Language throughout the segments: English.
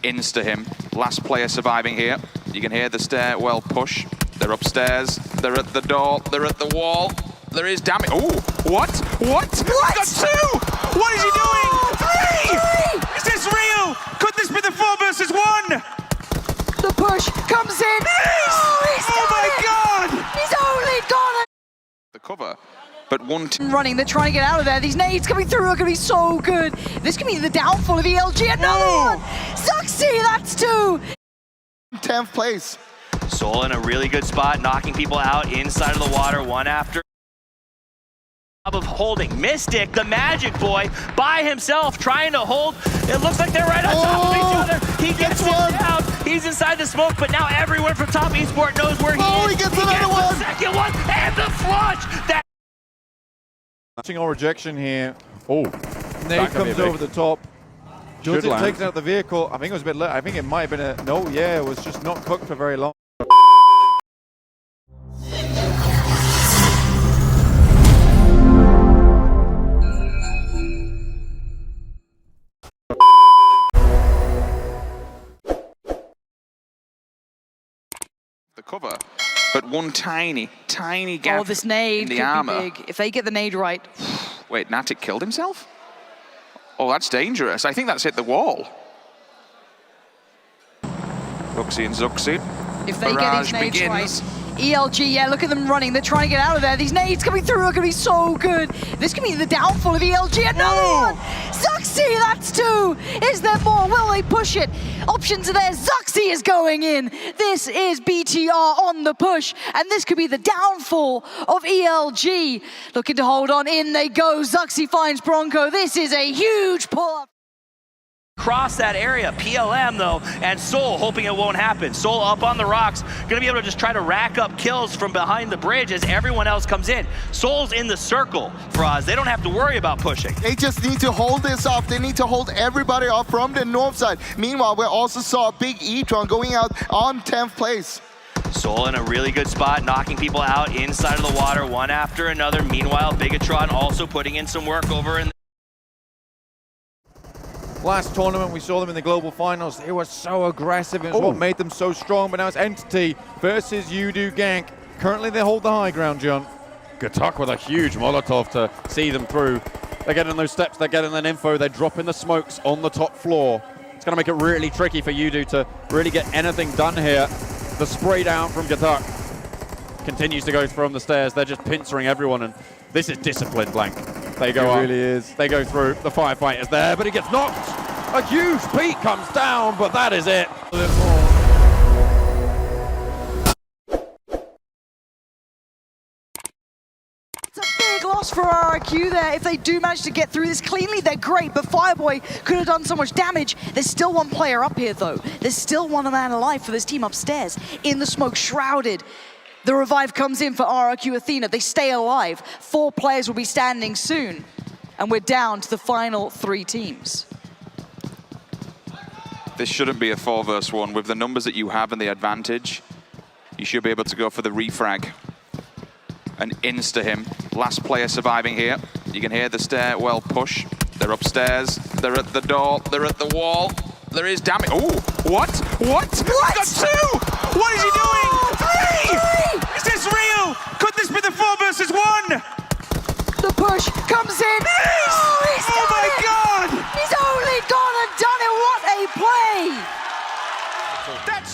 insta him. Last player surviving here. You can hear the stairwell push. They're upstairs. They're at the door. They're at the wall. There is damage. Oh, what? What? What? Got two! What is he doing? Three! Is this real? Could this be the 4 versus 1? The push comes in. Oh my God! He's only got it. The cover, but one running. They're trying to get out of there. These nades coming through are going to be so good. This could be the downfall of ELG. Another one. Zuxi, that's 2. 10th place. Soul in a really good spot, knocking people out inside of the water, one after. Of holding Mystic, the magic boy, by himself, trying to hold. It looks like they're right on top of each other. He gets one down. He's inside the smoke, but now everyone from Top Esport knows where he is. He gets another one. The second one, and the flush. That Or rejection here. Oh, nade comes over the top. Does it takes out the vehicle? I think it was a bit late. I think it might have been a no. Yeah, it was just not cooked for very long. the cover, but one tiny gap. Oh, this nade in the could armor. be big. If they get the nade right. Wait, Natic killed himself? Oh, that's dangerous. I think that's hit the wall. Zuxi and Zuxi. If they Barrage get these nades begins. right. ELG, yeah, look at them running. They're trying to get out of there. These nades coming through are going to be so good. This could be the downfall of ELG. Another one. Zuxi, that's 2. Is there more? Will they push it? Options are there. Zuxi is going in. This is BTR on the push. And this could be the downfall of ELG. Looking to hold on. In they go. Zuxi finds Bronco. This is a huge pull-up. cross that area. PLM though, and Soul hoping it won't happen. Soul up on the rocks, gonna be able to just try to rack up kills from behind the bridge as everyone else comes in. Soul's in the circle for Oz. They don't have to worry about pushing. They just need to hold this off. They need to hold everybody off from the north side. Meanwhile, we also saw a big E-tron going out on 10th place. Soul in a really good spot, knocking people out inside of the water, one after another. Meanwhile, Bigatron also putting in some work over in Last tournament, we saw them in the global finals. They were so aggressive. It's what made them so strong. But now it's Entity versus Udo Gank. Currently, they hold the high ground, John. Gatuk with a huge Molotov to see them through. They're getting those steps, they're getting that info, they're dropping the smokes on the top floor. It's going to make it really tricky for Udo to really get anything done here. The spray down from Gatuk continues to go from the stairs. They're just pincering everyone, and this is discipline, Blank. They go up, really is. They go through, the firefight is there, but he gets knocked. A huge peak comes down, but that is it. A little more. It's a big loss for RRQ there. If they do manage to get through this cleanly, they're great, but Fireboy could have done so much damage. There's still one player up here, though. There's still one man alive for this team upstairs, in the smoke, shrouded. The revive comes in for RRQ Athena. They stay alive. 4 players will be standing soon. And we're down to the final 3 teams. This shouldn't be a 4 versus 1. With the numbers that you have and the advantage, you should be able to go for the refrag and insta him. Last player surviving here. You can hear the stairwell push. They're upstairs. They're at the door. They're at the wall. There is damage. Oh, what? What? What? Got 2! What is he doing? 3! Is this real? Could this be the 4 versus 1? The push comes in. Oh my God! He's only gone and done it. What a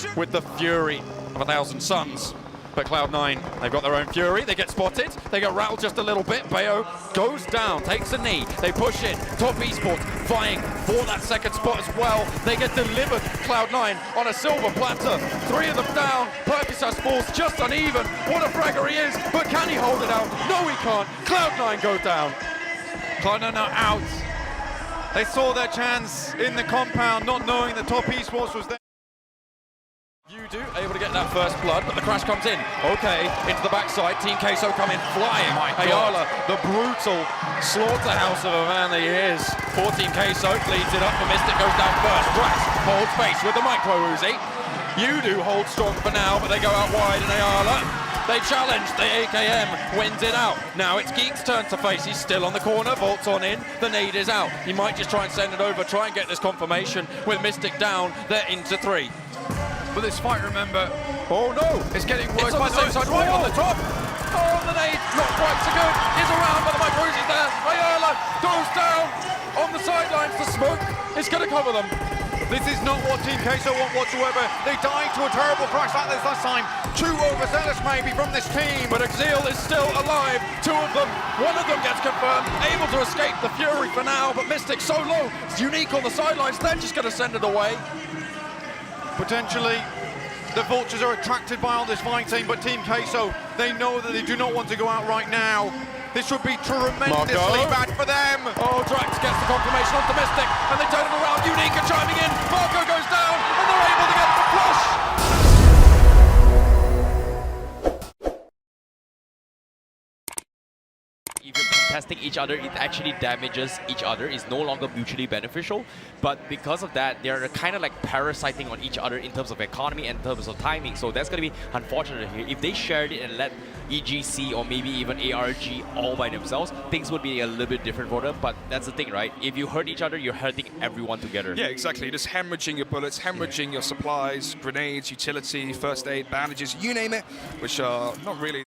play! With the fury of 1,000 suns. But Cloud9, they've got their own fury. They get spotted. They get rattled just a little bit. Bayo goes down, takes a knee. They push in. Top Esports vying for that second spot as well. They get delivered. Cloud9 on a silver platter. 3 of them down. Percocet falls just uneven. What a fragger he is. But can he hold it out? No, he can't. Cloud9 go down. Cloud9 are out. They saw their chance in the compound, not knowing that Top Esports was there. Udo able to get that first blood, but the crash comes in. Okay, into the backside. Team Queso come in flying. Ayala, the brutal slaughterhouse of a man that he is. For Team Queso, leads it up. The Mystic goes down first. Drax holds base with the micro Uzi. Udo holds strong for now, but they go out wide, and Ayala They challenge, the AKM wins it out. Now it's Geek's turn to face, he's still on the corner, bolts on in, the nade is out. He might just try and send it over, try and get this confirmation. With Mystic down, they're into 3. But this fight, remember, oh no, it's getting worse. It's on the same side, right on the top. Oh, the nade, not quite so good. He's around, but the Micros is there. Ayala goes down on the sidelines. The smoke is going to cover them. This is not what Team Queso want whatsoever. They died to a terrible crash like this last time. 2 overzealous maybe from this team. But Exil is still alive. 2 of them, 1 of them gets confirmed, able to escape the Fury for now, but Mystic so low. It's Unique on the sidelines, they're just going to send it away. Potentially, the Vultures are attracted by all this fighting, but Team Queso, they know that they do not want to go out right now. This would be tremendously bad for them. Oh, Drax gets the confirmation onto Mystic, and they turn it around. Unique are chiming in. Marco goes down, and they're able to get the flush. If you're contesting each other, it actually damages each other. It's no longer mutually beneficial. But because of that, they're kind of like parasiting on each other in terms of economy and in terms of timing. So that's going to be unfortunate here. If they shared it and let EGC or maybe even ARG all by themselves, things would be a little bit different for them. But that's the thing, right? If you hurt each other, you're hurting everyone together. Yeah, exactly. You're just hemorrhaging your bullets, hemorrhaging your supplies, grenades, utility, first aid, bandages, you name it, which are not really...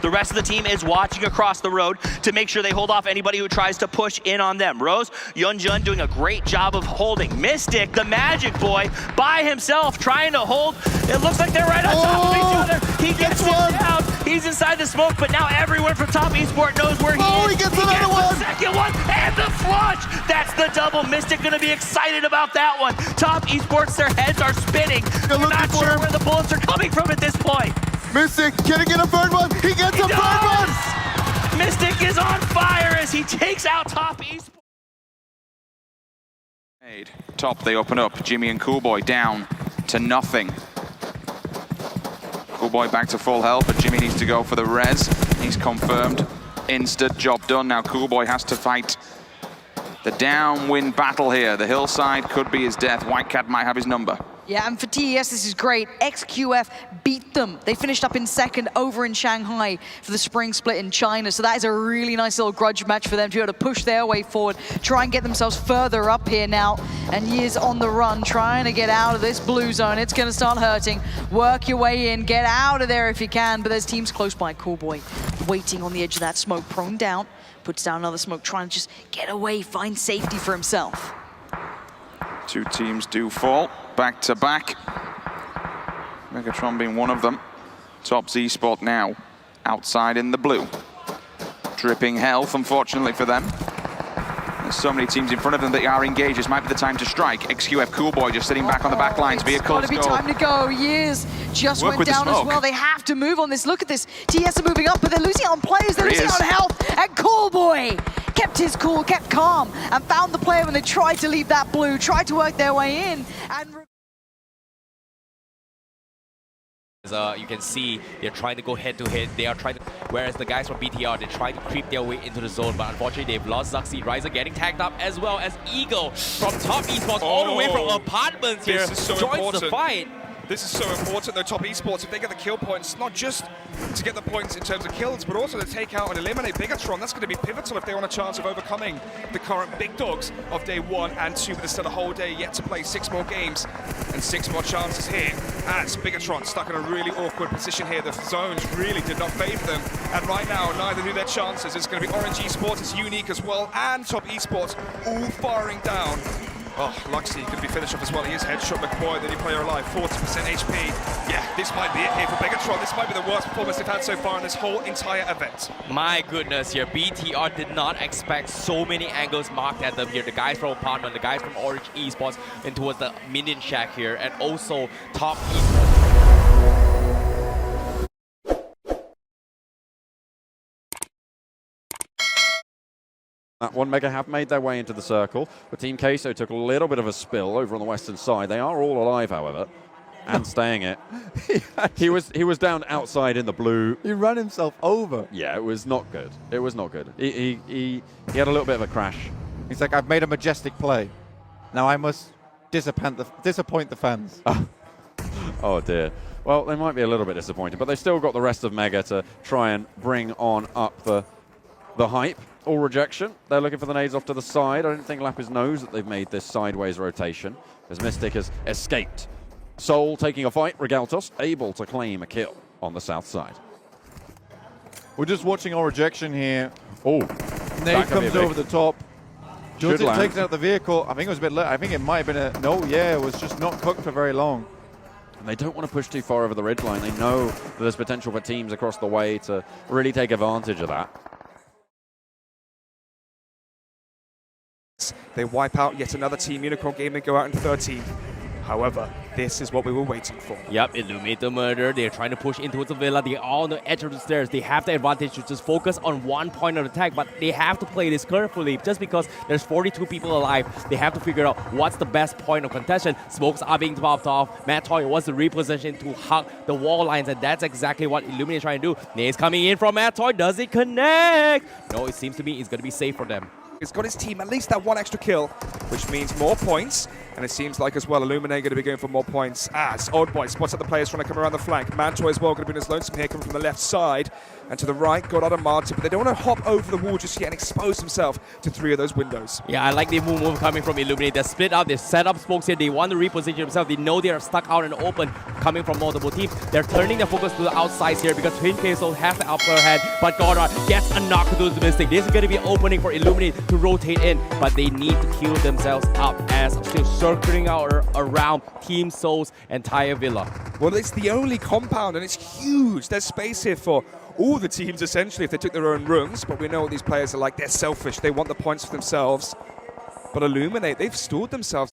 The rest of the team is watching across the road to make sure they hold off anybody who tries to push in on them. Rose, Yunjun doing a great job of holding. Mystic, the magic boy, by himself, trying to hold. It looks like they're right on top of each other. He gets him down. He's inside the smoke, but now everyone from Top Esport knows where he is. He gets another one. The second one, and the flush. That's the double. Mystic gonna be excited about that one. Top Esports, their heads are spinning. They're not sure where the bullets are coming from at this point. Mystic, can he get a third one? He gets a third one! Mystic is on fire as he takes out Top Esports. Top, they open up. Jimmy and Coolboy down to nothing. Coolboy back to full health, but Jimmy needs to go for the res. He's confirmed. Instant job done. Now Coolboy has to fight the downwind battle here. The hillside could be his death. Whitecat might have his number. Yeah, and for TES, this is great. XQF beat them. They finished up in second over in Shanghai for the spring split in China. So that is a really nice little grudge match for them to be able to push their way forward, try and get themselves further up here now. And Yiz on the run, trying to get out of this blue zone. It's going to start hurting. Work your way in, get out of there if you can. But there's teams close by. Coolboy waiting on the edge of that smoke, prone down, puts down another smoke, trying to just get away, find safety for himself. 2 teams do fall back to back. Megatron being one of them. Top Z-Spot now outside in the blue. Dripping health, unfortunately for them. There's so many teams in front of them that are engaged. This might be the time to strike. XQF Coolboy just sitting back on the back lines. Vehicles It's got to be time to go. Years just went down as well. They have to move on this. Look at this. TS are moving up, but they're losing out on players. They're losing out on health. And Coolboy kept his cool, kept calm, and found the player when they tried to leave that blue, tried to work their way in. And You can see they're trying to go head-to-head. They are trying to, whereas the guys from BTR, they're trying to creep their way into the zone, but unfortunately they've lost Zuxi. Riser getting tagged up as well as Eagle from Top Esports all the way from apartments here. This is so joins important. the fight. This is so important, though, Top Esports, if they get the kill points, not just to get the points in terms of kills, but also to take out and eliminate Bigatron. That's going to be pivotal if they want a chance of overcoming the current big dogs of day 1 and 2, but there's still a whole day yet to play. 6 more games and 6 more chances here. As Bigatron stuck in a really awkward position here. The zones really did not favor them. And right now, neither do their chances. It's going to be Orange Esports, it's Unique as well, and Top Esports all firing down. Oh, Luxy could be finished off as well. He is headshot McCoy, the new player alive, 40% HP. Yeah, this might be it here for Bigatron. This might be the worst performance they've had so far in this whole entire event. My goodness here, BTR did not expect so many angles marked at them here. The guys from Apartment, the guys from Orange Esports, and towards the Minion Shack here, and also Top Esports. That one Mega have made their way into the circle, but Team Queso took a little bit of a spill over on the western side. They are all alive, however, and staying it. He was down outside in the blue. He ran himself over. Yeah, it was not good. It was not good. He had a little bit of a crash. He's like, I've made a majestic play. Now I must disappoint the fans. Oh dear. Well, they might be a little bit disappointed, but they've still got the rest of Mega to try and bring on up the hype. All rejection. They're looking for the nades off to the side. I don't think Lapis knows that they've made this sideways rotation, as Mystic has escaped. Soul taking a fight. Regaltos able to claim a kill on the south side. We're just watching our rejection here. Oh, Nade comes over the top. Should Jilted land. takes out the vehicle. I think it was a bit late. I think it might have been a... No, yeah, it was just not cooked for very long. And they don't want to push too far over the ridge line. They know that there's potential for teams across the way to really take advantage of that. They wipe out yet another team. Unicorn Gaming go out in 13. However, this is what we were waiting for. Yep, Illuminate the murder. They're trying to push into the villa. They're on the edge of the stairs. They have the advantage to just focus on one point of attack, but they have to play this carefully just because there's 42 people alive. They have to figure out what's the best point of contention. Smokes are being popped off. Matt Toy wants to reposition to hug the wall lines, and that's exactly what Illuminate is trying to do. Nade's coming in from Matt Toy. Does it connect? No, it seems to me it's going to be safe for them. He's got his team at least that one extra kill, which means more points. And it seems like as well, Illuminate going to be going for more points as Old Boy spots up the players trying to come around the flank. Mantoy as well going to be in his lonesome here, coming from the left side. And to the right, got out of Martin, but they don't want to hop over the wall just yet and expose himself to 3 of those windows. Yeah, I like the move coming from Illuminate. They're split up, they set up smokes here, they want to reposition themselves. They know they are stuck out in the open coming from multiple teams. They're turning their focus to the outsides here because Twin Queso have the upper hand, but Goddard gets a knock to the Mystic. This is going to be an opening for Illuminate to rotate in, but they need to heal themselves up as still circling out around Team Soul's entire villa. Well, it's the only compound and it's huge. There's space here for all the teams essentially if they took their own rooms, but we know what these players are like. They're selfish. They want the points for themselves. But Illuminate, they've stalled themselves.